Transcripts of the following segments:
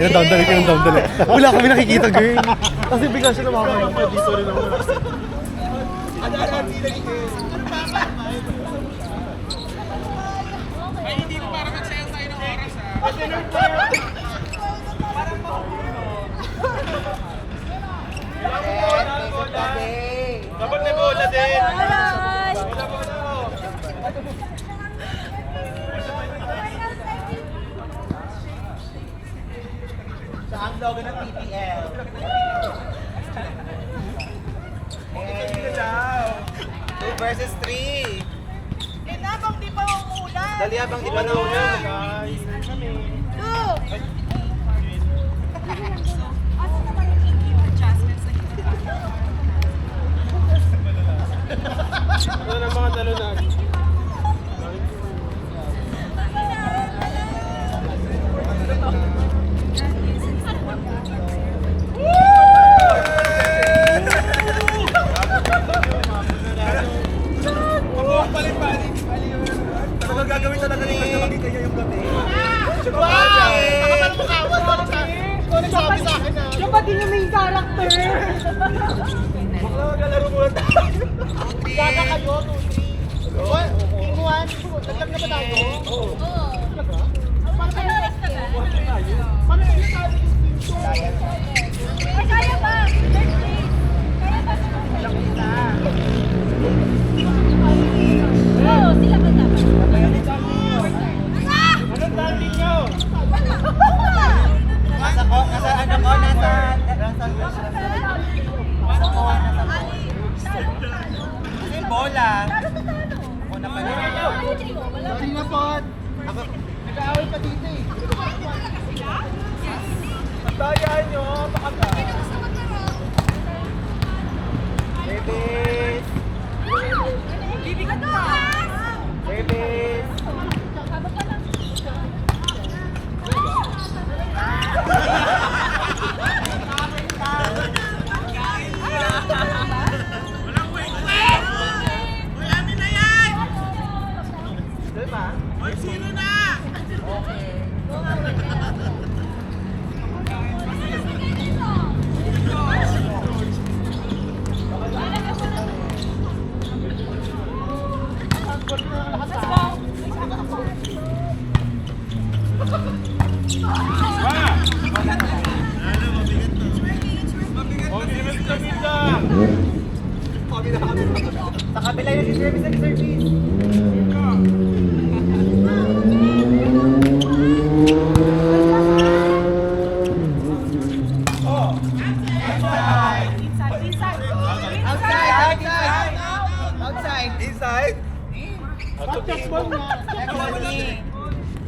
Down dali. Wala kami nakikita, girl. Kasi bigla siya namamay. Dito rin ako. Ay, hindi mo parang nagsayang tayo ng oras, ha? Dapat may bola din. Ang logo ng PPL. 2 versus 3. Habang di pa umuulan. Dali habang di pa naulan. Ano naman yung EQ adjustments na ginagawa? Ano ng mga talo na? Talagang gagawin talaga ni Chris na makita niya yung gabi. Sabi sa akin na. Siya ba din yung main character? Maglalaro mo lang tayo. Gaga kayo, 2-3. Team 1, naglag na ba tayo? Oo. Paano kayo next na? Paano kayo nasabi yung team 2? Ay, kaya ba? Third place. Kaya ba? Oo, sila ba dapat? Anong daming nyo? Nasa ano ko, nasa kasi yung bola. Una pa rin. Sorry na po. Ako, Nag-aaway pa dito eh. Dayaan nyo, baka ka. Bebes! Bibigat ka! Bebes! Diba? Sino na? Oh, limit sa pizza. Sa kabila yung service and service. Outside! Inside? Check ball na. Check ball ni.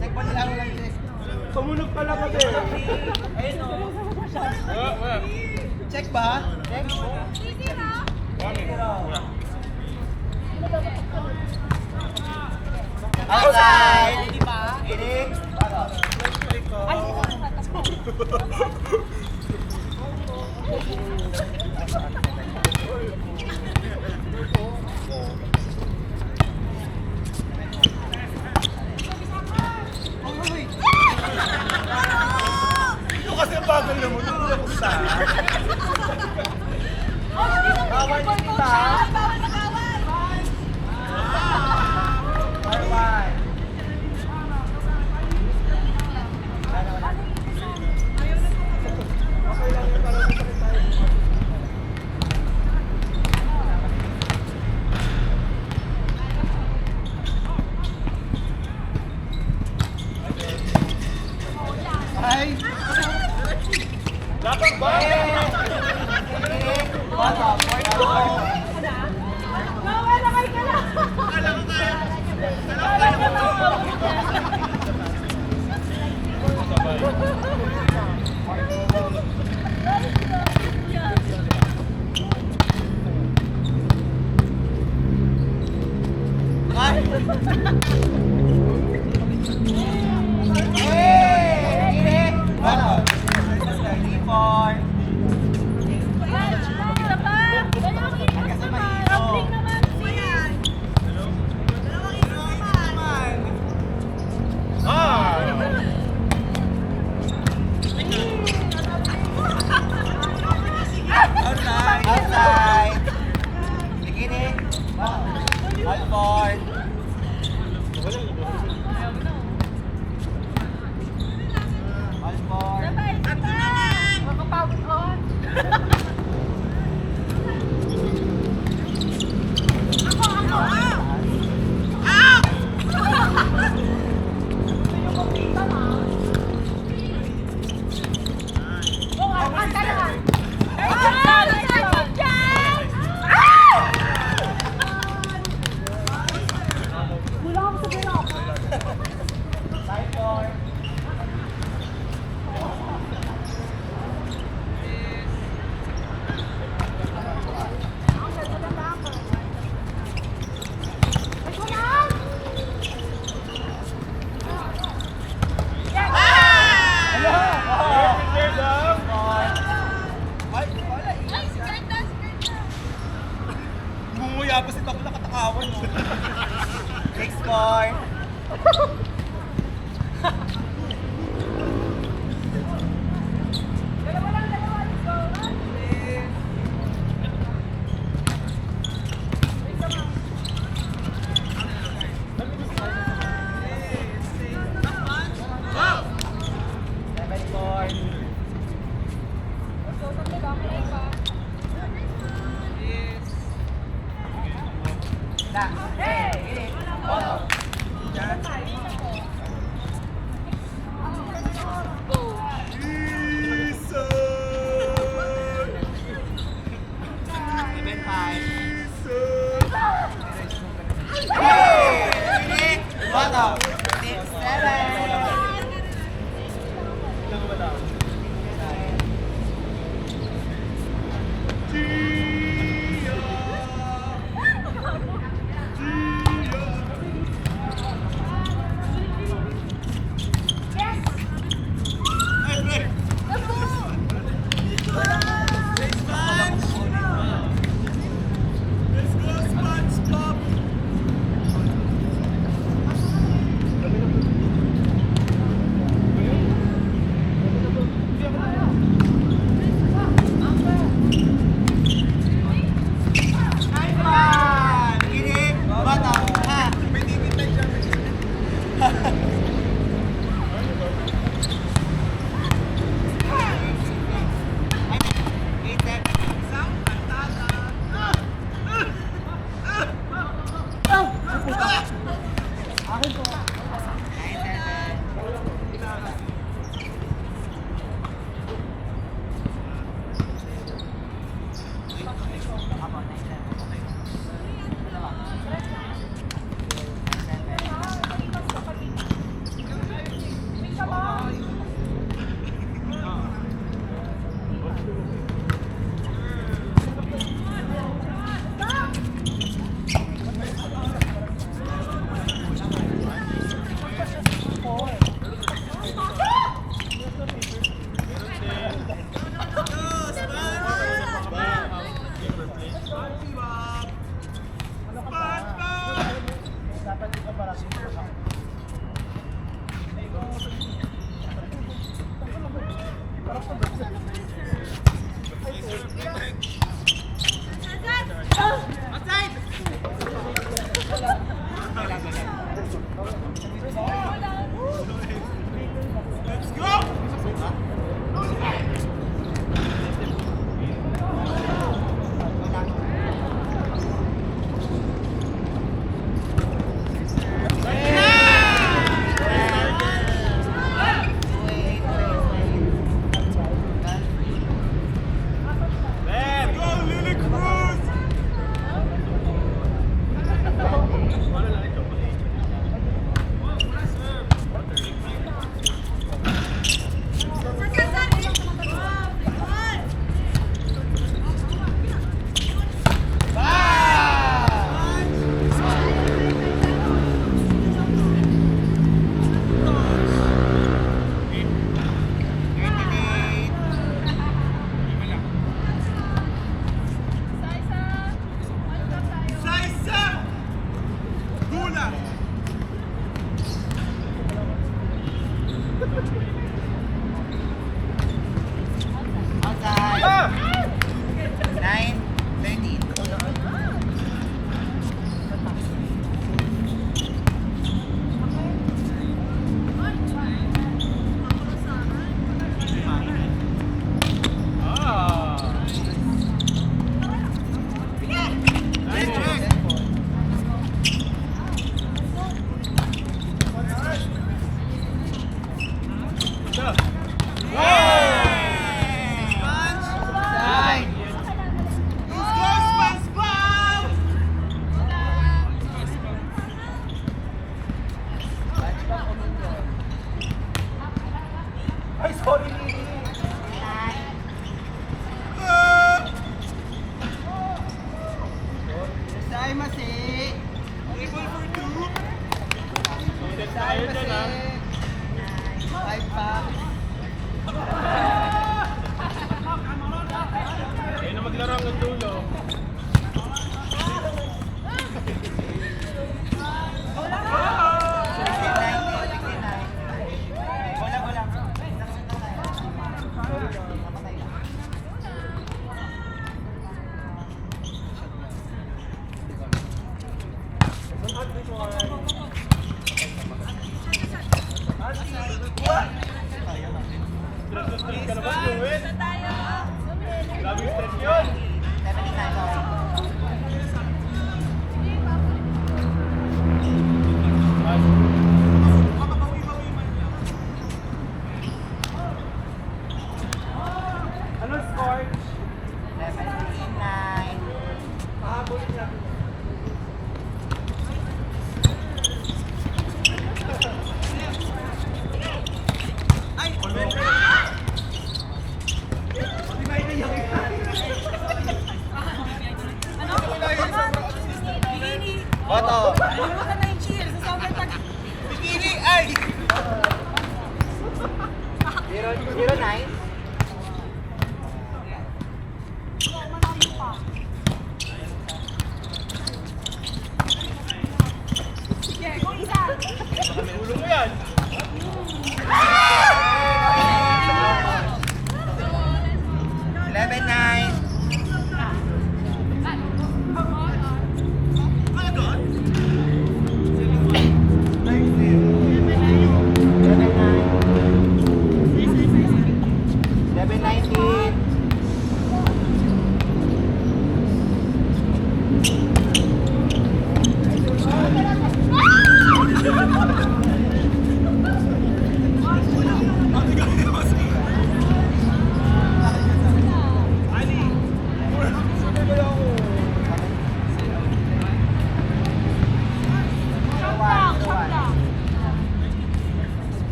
Check ball nila ako lang check. Tumunog pala kami. Check ba? Check. Outside! Di ba? Inik. Ito kasi ang bagal na mo. Hindi ako sa. Bawal kita. Bawal mag-away. Bye-bye. Ay! Dapat ba? Bata, point to go. Bawal na kayo ka lang. Bawal na Ah! Ano score? 79. Boto. Bikini, ay! 09. Ulo mo yan. 11-9.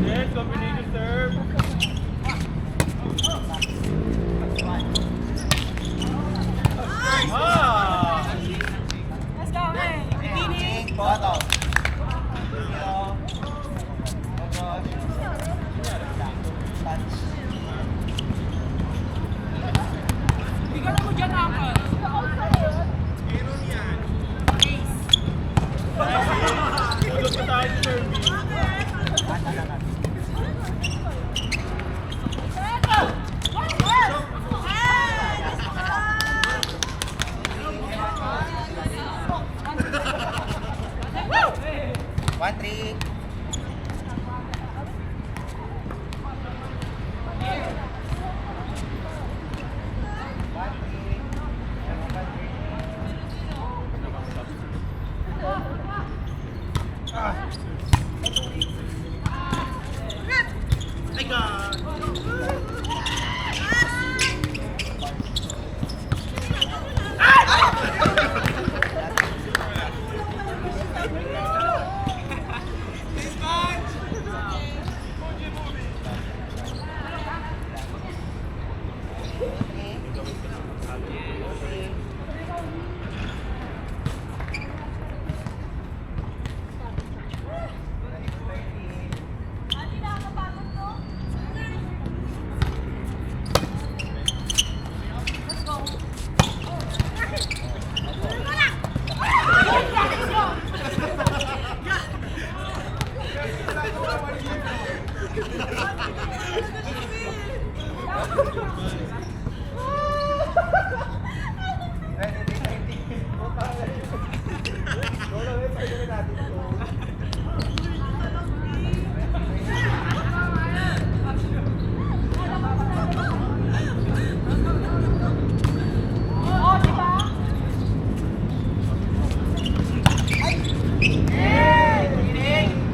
Yes, combination serve. Ah! Boto. Tulog na tayo sa service. One, three.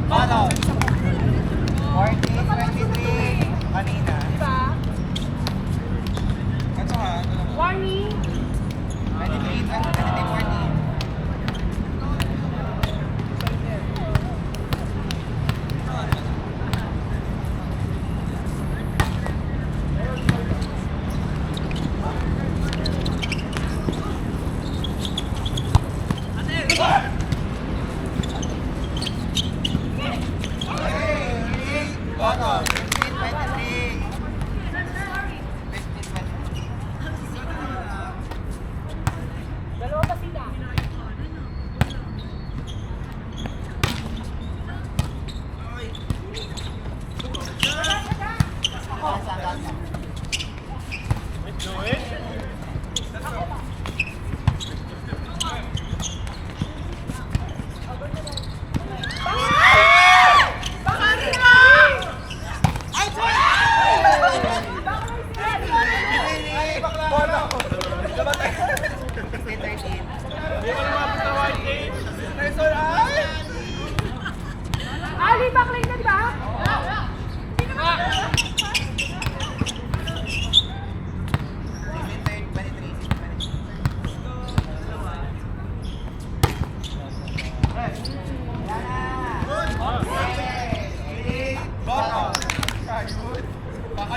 Boto. 40-23. Kanina. Warning! 23-40.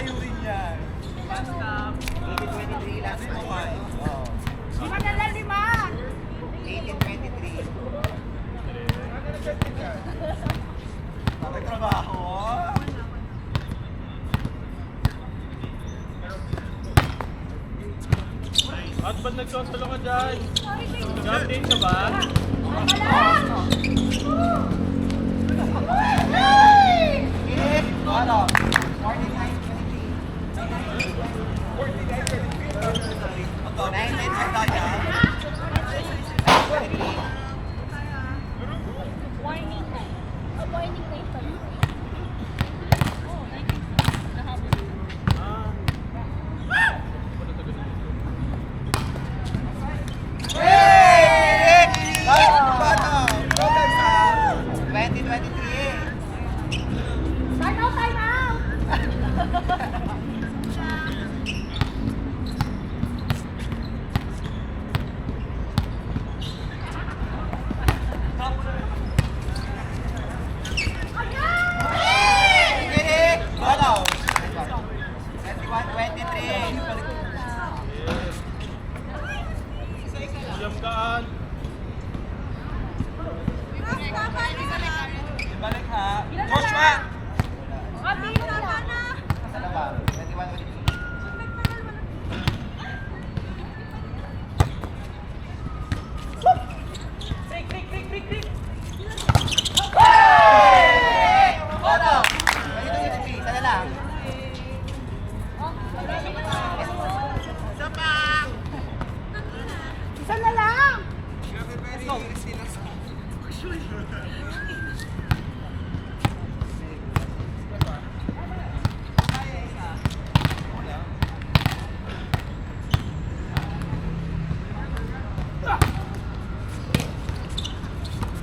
kayo rin yan. 18-23 last Ano night. kayo? Oo. 18-23. May trabaho. At ba't nagsosolo ka dyan? Nag-update ka ba? Yes! Ano? 49-23. 9 minutes ang tayo. 9-23. Warning na. Warning na ito. Hey! Ano ba ito? Go guys ha! 20-23. Time out, time out! Kinik! Ano? 21-23. Siyam kaan. Balik ha. Joshua! Dalawa. 21-23. Ano? 22-23. Isa na lang. Isa na lang!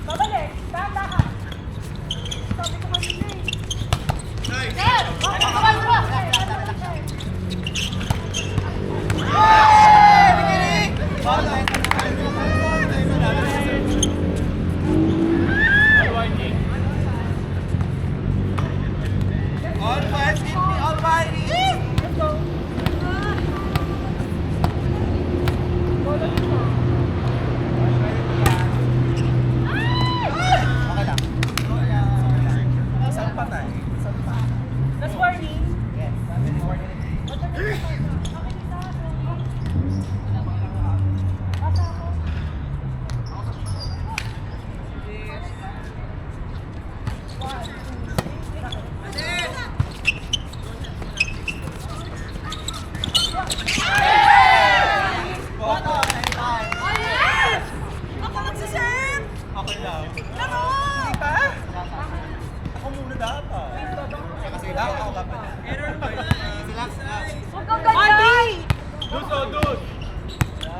Babalik! Tanda ka! Sabi ko kanina eh. Sir! Okay, baba, baba! Warning. Almighty, Almighty! Okay lang. Isang patay. That's warning. Yes. Boto, 9-5. Ako magsaserve! Okay lang. Ano? Hindi pa? Ako muna dapat. Kasi ako ka pa. Relax lang. Huwag kang ganyan! Dus o dus.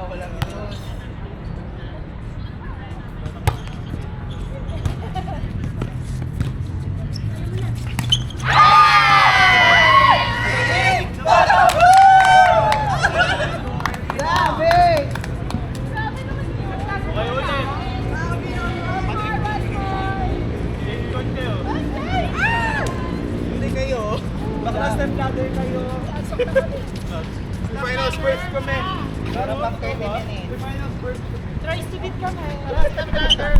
Walang news. Grabe! Okay ulit. Ikot kayo. Hindi kayo. Baka step ladder kayo. Final spurt kami. Meron pang 30 minutes. Final spurt. Tries to beat kami.